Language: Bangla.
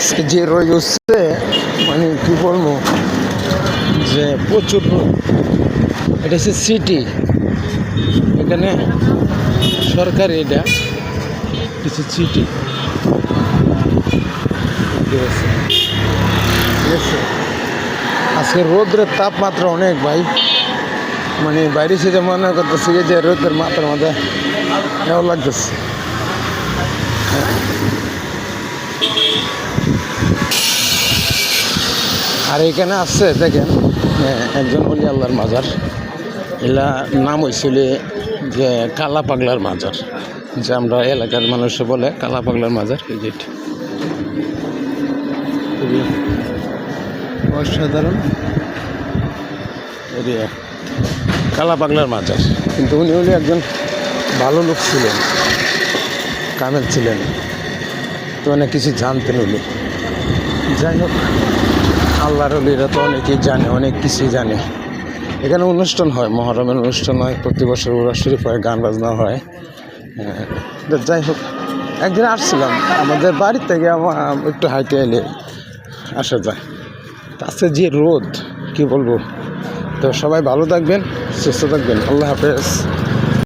আজকে যে রোদ হচ্ছে মানে কি বলবো যে প্রচুর রোদ। এটা হচ্ছে সিটি, এখানে সরকারি, এটা কিছু সিটি, ঠিক আছে। আজকে রোদ্রের তাপমাত্রা অনেক ভাই, মানে বাইরে সেটা মনে করতেছে যে রোদের মাথার মধ্যে এও লাগতেছে। আর এখানে আসছে দেখেন একজন অলি আল্লাহর মাজার, এলা নাম হয়েছিল যে কালা পাগলার মাজার, যে আমরা এলাকার মানুষে বলে কালা পাগলার মাজার। এই যে খুবই অসাধারণ এরিয়া, কালা পাগলার মাজার। কিন্তু উনি একজন ভালো লোক ছিলেন, কামেল ছিলেন, তো অনেক কিছু জানতেন উনি। যাই হোক, আল্লাহর ওলিরা তো অনেকেই জানে, অনেক কিছুই জানে। এখানে অনুষ্ঠান হয়, মহরমের অনুষ্ঠান হয়, প্রতি বছর উরাস শরীফ হয়, গান বাজনা হয়। যাই হোক, একদিন আসছিলাম, আমাদের বাড়ি থেকে একটু হাইটে এলে আসা যায়। আজকে যে রোদ কি বলবো। তো সবাই ভালো থাকবেন, সুস্থ থাকবেন, আল্লাহ হাফেজ।